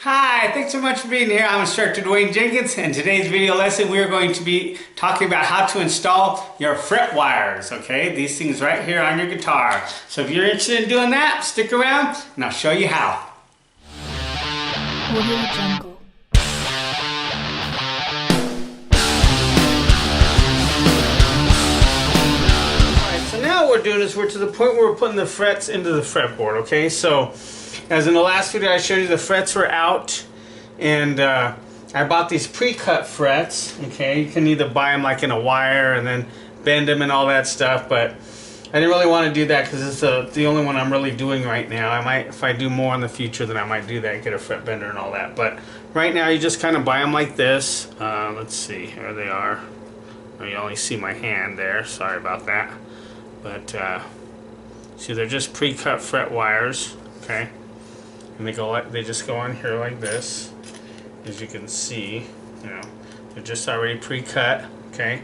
Hi, thanks so much for being here. I'm instructor Dwayne Jenkins, and today's video lesson we are going to be talking about how to install your fret wires, okay? These things right here on your guitar. So if you're interested in doing that, stick around and I'll show you how. Audio Jungle. Alright, so now what we're doing is we're to the point where we're putting the frets into the fretboard, okay? So as in the last video I showed you, the frets were out, and I bought these pre-cut frets, okay? You can either buy them like in a wire and then bend them and all that stuff, but I didn't really want to do that because it's the only one I'm really doing right now. I might, if I do more in the future, then I might do that, get a fret bender and all that. But right now you just kind of buy them like this. Let's see, here they are. Oh, you only see my hand there, sorry about that. But see, they're just pre-cut fret wires, okay? And they just go on here like this, as you can see. You know, they're just already pre-cut, okay?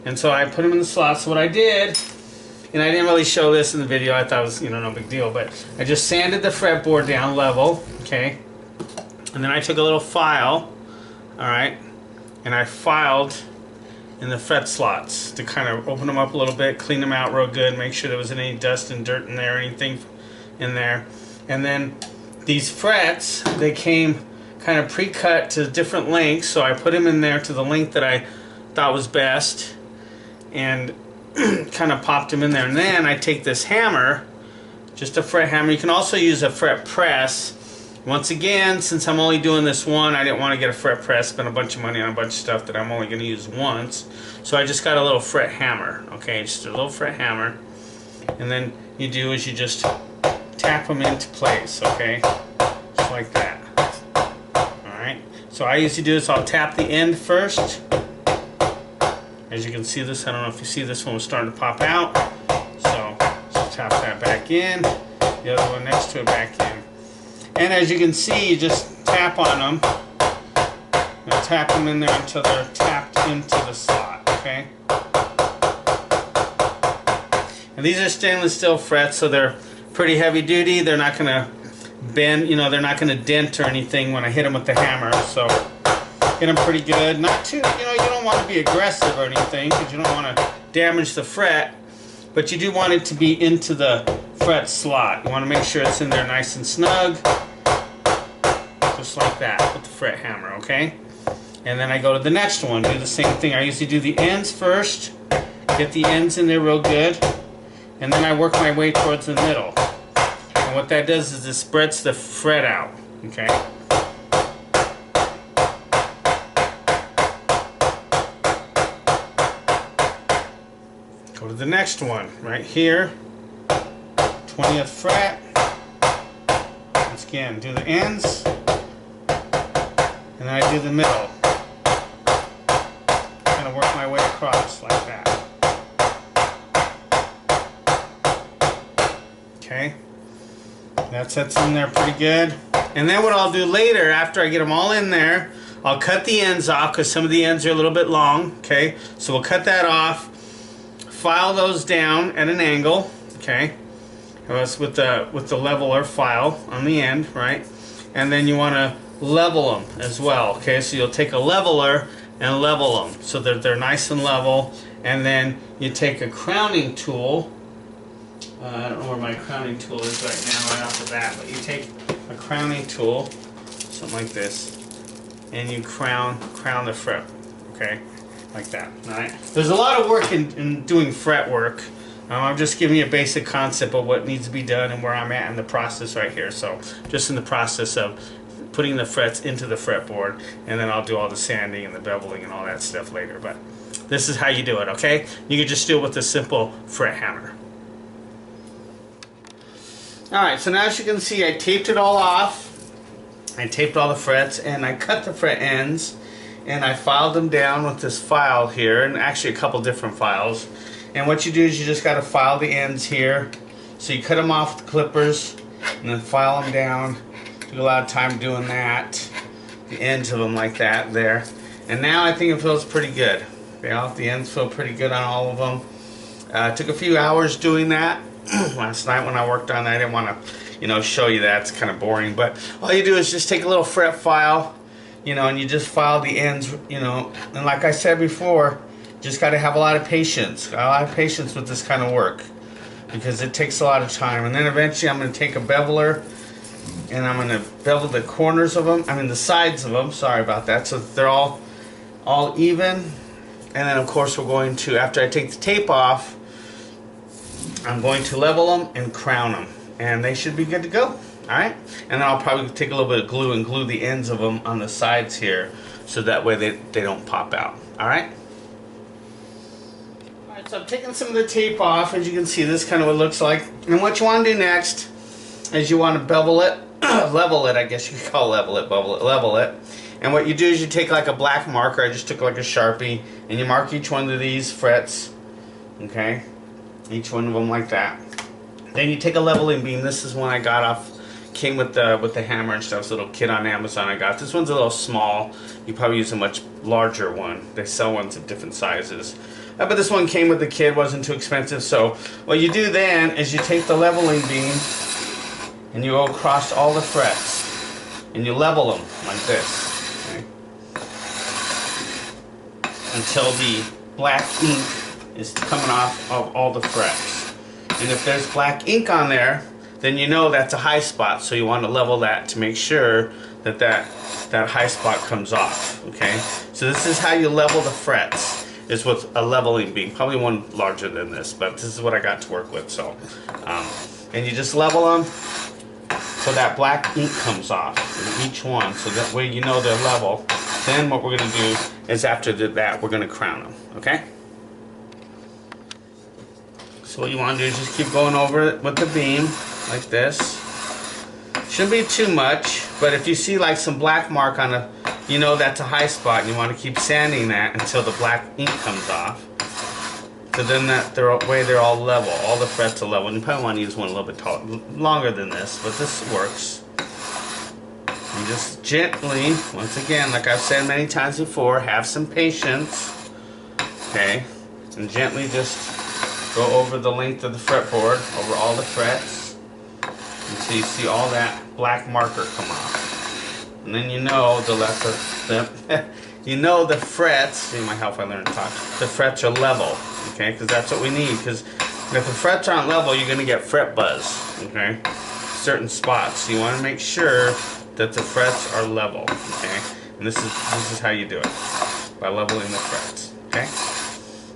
And so I put them in the slot. So what I did, and I didn't really show this in the video, I thought it was, you know, no big deal, but I just sanded the fretboard down level, okay? And then I took a little file, all right, and I filed in the fret slots to kind of open them up a little bit, clean them out real good, make sure there wasn't any dust and dirt in there, anything in there. And then these frets, they came kind of pre-cut to different lengths, so I put them in there to the length that I thought was best, and kind of popped them in there. And then I take this hammer, just a fret hammer. You can also use a fret press. Once again, since I'm only doing this one, I didn't want to get a fret press, spend a bunch of money on a bunch of stuff that I'm only going to use once. So I just got a little fret hammer, okay, just a little fret hammer. And then you do is you just tap them into place, okay, just like that. Alright, so I usually do this, I'll tap the end first. As you can see this, I don't know if you see this one was starting to pop out. So tap that back in, the other one next to it back in. And as you can see, you just tap on them. And tap them in there until they're tapped into the slot, okay? And these are stainless steel frets, so they're pretty heavy duty. They're not going to bend, you know, they're not going to dent or anything when I hit them with the hammer. So get them pretty good. Not too, you know, you don't want to be aggressive or anything because you don't want to damage the fret, but you do want it to be into the fret slot. You want to make sure it's in there nice and snug, just like that with the fret hammer, okay? And then I go to the next one, do the same thing. I usually do the ends first, get the ends in there real good, and then I work my way towards the middle. And what that does is it spreads the fret out, okay? Go to the next one, right here, 20th fret. Once again, do the ends, and then I do the middle. Kind of work my way across like that. Okay, that sets in there pretty good. And then what I'll do later, after I get them all in there, I'll cut the ends off because some of the ends are a little bit long. Okay, so we'll cut that off. File those down at an angle, okay? That's with the leveler file on the end, right? And then you want to level them as well, okay? So you'll take a leveler and level them so that they're nice and level. And then you take a crowning tool. I don't know where my crowning tool is right now, right off the bat, but you take a crowning tool, something like this, and you crown the fret, okay? Like that, alright? There's a lot of work in doing fret work. I'm just giving you a basic concept of what needs to be done and where I'm at in the process right here. So, just in the process of putting the frets into the fretboard, and then I'll do all the sanding and the beveling and all that stuff later. But this is how you do it, okay? You can just do it with a simple fret hammer. Alright, so now as you can see, I taped it all off. I taped all the frets, and I cut the fret ends. And I filed them down with this file here, and actually a couple different files. And what you do is you just got to file the ends here. So you cut them off with the clippers, and then file them down. Do a lot of time doing that. The ends of them like that there. And now I think it feels pretty good. The ends feel pretty good on all of them. It took a few hours doing that. Last night when I worked on that, I didn't want to you know, show you that. It's kind of boring, but all you do is just take a little fret file, you know, and you just file the ends, you know, and like I said before, just got to have a lot of patience. Got a lot of patience with this kind of work because it takes a lot of time. And then eventually I'm going to take a beveler and I'm going to bevel the corners of them, I mean the sides of them, sorry about that, so that they're all even. And then of course we're going to, after I take the tape off, I'm going to level them and crown them. And they should be good to go. Alright? And then I'll probably take a little bit of glue and glue the ends of them on the sides here so that way they don't pop out. Alright? Alright, so I'm taking some of the tape off. As you can see, this is kind of what it looks like. And what you want to do next is you want to bevel it, level it, I guess you could call level it, level it. And what you do is you take like a black marker, I just took like a Sharpie, and you mark each one of these frets, okay? Each one of them like that. Then you take a leveling beam. This is one I got off, came with the hammer and stuff. It's a little kit on Amazon I got. This one's a little small. You probably use a much larger one. They sell ones of different sizes. But this one came with the kit, wasn't too expensive. So what you do then is you take the leveling beam and you go across all the frets and you level them like this, okay? Until the black ink is coming off of all the frets. And if there's black ink on there, then you know that's a high spot, so you want to level that to make sure that that high spot comes off, okay? So this is how you level the frets, is with a leveling beam, probably one larger than this, but this is what I got to work with. So and you just level them so that black ink comes off in each one, so that way you know they're level. Then what we're going to do is after that we're going to crown them, okay? So what you want to do is just keep going over it with the beam like this. Shouldn't be too much, but if you see like some black mark on a, you know that's a high spot, and you want to keep sanding that until the black ink comes off. So then they're all level, all the frets are level. And you probably want to use one a little bit taller, longer than this, but this works. And just gently, once again, like I've said many times before, have some patience, okay? And gently just go over the length of the fretboard, over all the frets, until you see all that black marker come off. And then you know you know the frets, see my help I learned to talk, the frets are level, okay? Because that's what we need, because if the frets aren't level, you're going to get fret buzz, okay? Certain spots. So you want to make sure that the frets are level, okay? And this is how you do it, by leveling the frets, okay?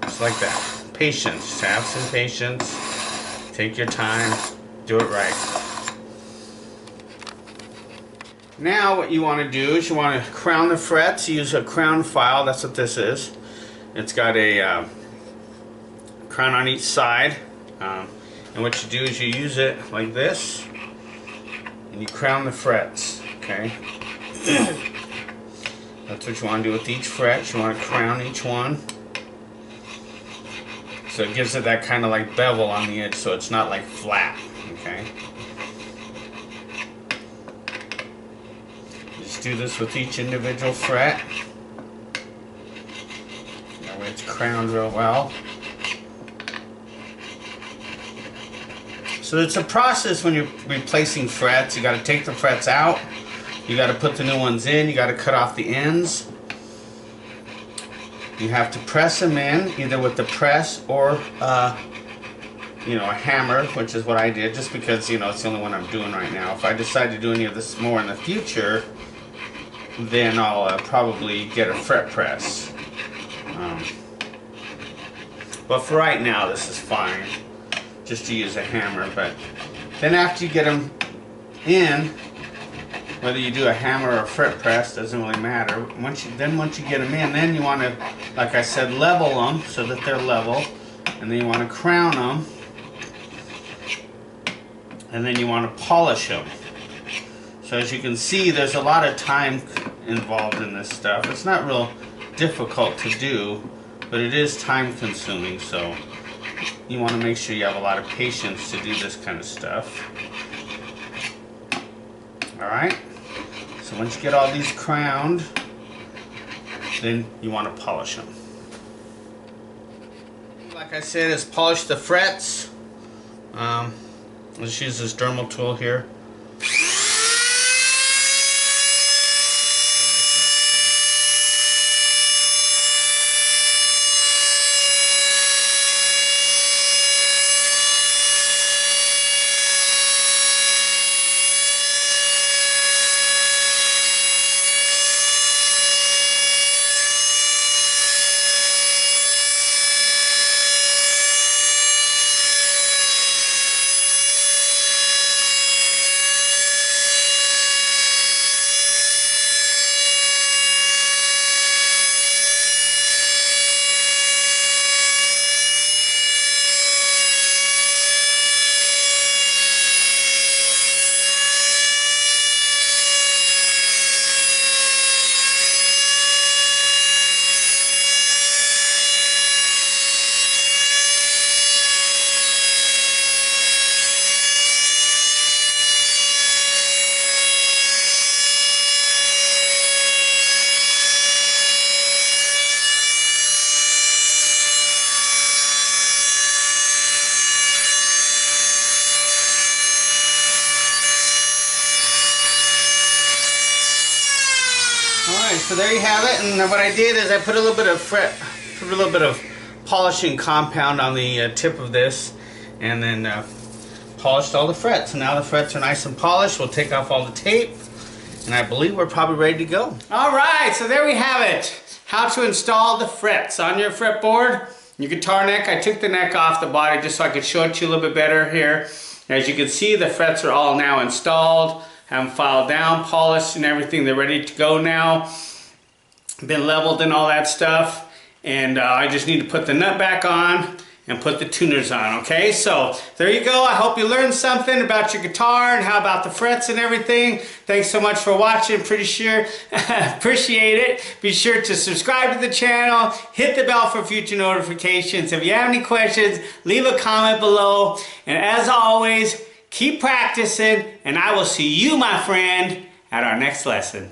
Just like that. Patience, just have some patience, take your time, do it right. Now what you want to do is you want to crown the frets. Use a crown file, that's what this is. It's got a crown on each side, and what you do is you use it like this and you crown the frets, okay? That's what you want to do with each fret. You want to crown each one. So it gives it that kind of like bevel on the edge, so it's not like flat, okay? Just do this with each individual fret. That way it's crowned real well. So it's a process when you're replacing frets. You got to take the frets out, you got to put the new ones in, you got to cut off the ends. You have to press them in, either with the press or, you know, a hammer, which is what I did, just because, you know, it's the only one I'm doing right now. If I decide to do any of this more in the future, then I'll probably get a fret press. But for right now, this is fine, just to use a hammer. But then after you get them in, whether you do a hammer or a fret press, doesn't really matter. Once you get them in, then you want to, like I said, level them so that they're level, and then you want to crown them, and then you want to polish them. So as you can see, there's a lot of time involved in this stuff. It's not real difficult to do, but it is time consuming, so you want to make sure you have a lot of patience to do this kind of stuff. Alright? So once you get all these crowned, then you want to polish them. Like I said, is polish the frets. Let's use this dermal tool here. Alright, so there you have it, and what I did is I put a little bit of polishing compound on the tip of this, and then polished all the frets. So now the frets are nice and polished. We'll take off all the tape, and I believe we're probably ready to go. Alright, so there we have it. How to install the frets on your fretboard. Your guitar neck, I took the neck off the body just so I could show it to you a little bit better here. As you can see, the frets are all now installed. Have them filed down, polished and everything. They're ready to go now. Been leveled and all that stuff. And I just need to put the nut back on and put the tuners on, okay? So there you go. I hope you learned something about your guitar and how about the frets and everything. Thanks so much for watching. Pretty sure, appreciate it. Be sure to subscribe to the channel. Hit the bell for future notifications. If you have any questions, leave a comment below. And as always, keep practicing, and I will see you, my friend, at our next lesson.